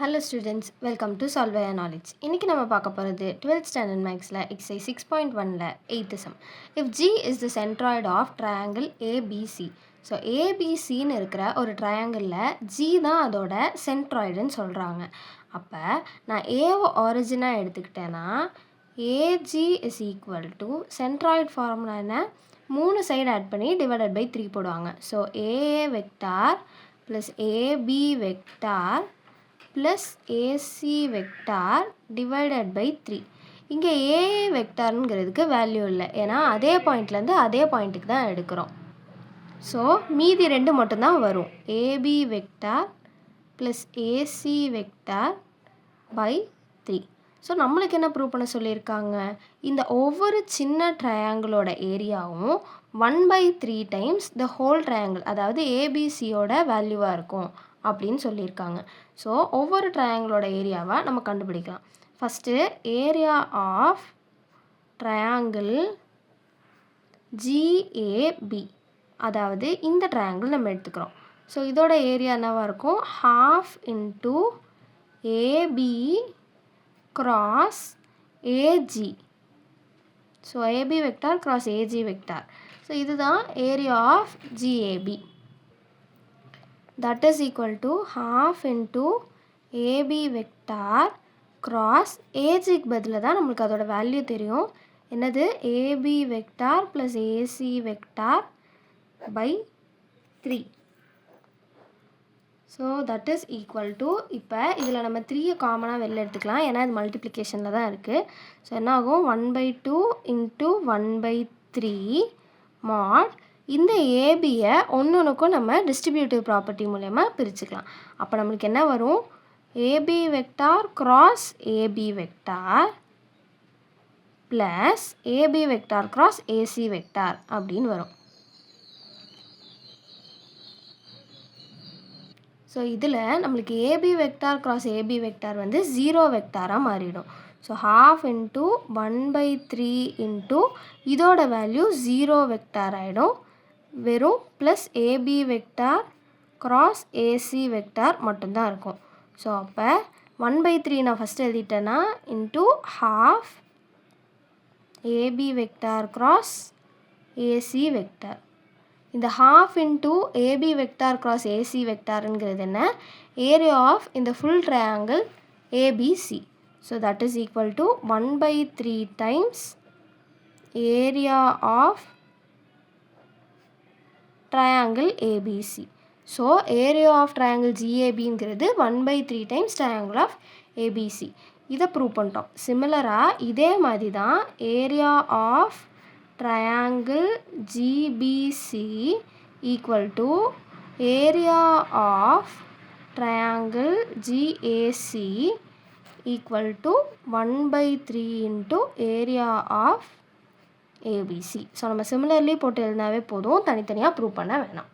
Hello students, welcome to Solve Your Knowledge. இன்னைக்கு நம்ம பார்க்க போகிறது 12th standard mathsல exercise 6.1ல 8th sum. If G is the centroid of triangle ABC. So ஏபிசின்னு இருக்கிற ஒரு ட்ரையாங்கிளில் G தான் அதோட சென்ட்ராய்டுன்னு சொல்கிறாங்க. அப்போ நான் ஏவை ஆரிஜினாக எடுத்துக்கிட்டேன்னா AG is equal to centroid formula என்ன, 3 சைடு ஆட் பண்ணி டிவைடட் பை 3 போடுவாங்க. So AA vector plus AB vector plus AC vector divided by 3. இங்கே ஏஏ வெக்டாருங்கிறதுக்கு வேல்யூ இல்லை, ஏன்னா அதே பாயிண்ட்லேருந்து அதே பாயிண்ட்டுக்கு தான் எடுக்கிறோம். ஸோ மீதி 2 மட்டும்தான் வரும், AB vector plus AC vector by 3. So நம்மளுக்கு என்ன ப்ரூவ் பண்ண சொல்லியிருக்காங்க, இந்த ஒவ்வொரு சின்ன ட்ரையாங்கிளோட ஏரியாவும் 1/3 டைம்ஸ் த ஹோல் ட்ரையாங்கிள், அதாவது ஏபிசியோட வேல்யூவாக இருக்கும் அப்படின்னு சொல்லியிருக்காங்க. ஸோ ஒவ்வொரு ட்ரையாங்கிளோட ஏரியாவை நம்ம கண்டுபிடிக்கலாம். First area of triangle GAP, அதாவது இந்த ட்ரையாங்கிள் நம்ம எடுத்துக்கிறோம். ஸோ இதோட ஏரியா என்னவாக இருக்கும், half into AB cross AG. So AB vector cross AG vector. So இதுதான் area of GAB. That is equal to half into AB vector cross AGக்கு பதிலாக தான் நம்மளுக்கு அதோட வேல்யூ தெரியும், என்னது AB vector plus AC vector by 3. So that is equal to, இப்போ இதில் நம்ம 3 காமனாக வெளில எடுத்துக்கலாம், ஏன்னா இது மல்டிப்ளிகேஷனில் தான் இருக்குது. ஸோ என்ன ஆகும், 1/2 இன்ட்டு 1/3 மாட் இந்த ஏபியை ஒன்றுக்கும் நம்ம டிஸ்ட்ரிபியூட்டிவ் ப்ராப்பர்ட்டி மூலயமா பிரிச்சுக்கலாம். அப்போ நம்மளுக்கு என்ன வரும், AB vector cross AB vector plus AB vector cross AC vector அப்படின்னு வரும். ஸோ இதில் நம்மளுக்கு AB vector cross AB vector வந்து 0 வெக்டாராக மாறிடும். ஸோ half இன்ட்டு 1/3 இன்ட்டு இதோட வேல்யூ 0 வெக்டார் ஆகிடும், வெறும் plus AB vector cross AC vector மட்டும்தான் இருக்கும். ஸோ அப்போ 1/3 நான் ஃபஸ்ட்டு எழுதிட்டேன்னா into half AB vector cross AC vector. இந்த half into AB vector cross AC வெக்டாருங்கிறது என்ன, ஏரியா ஆஃப் இந்த full triangle ABC. So that is equal to 1/3 times area of triangle ABC. So area of triangle ஜிஏபிங்கிறது 1/3 times triangle of ABC. இதை prove பண்ணிட்டோம். சிமிலராக இதே மாதிரி தான் area of triangle GBC equal to area of triangle GAC equal to 1/3 into area of ABC. So நம்ம similarly போட்டு எழுதினாவே போதும், தனித்தனியாக ப்ரூவ் பண்ண வேணாம்.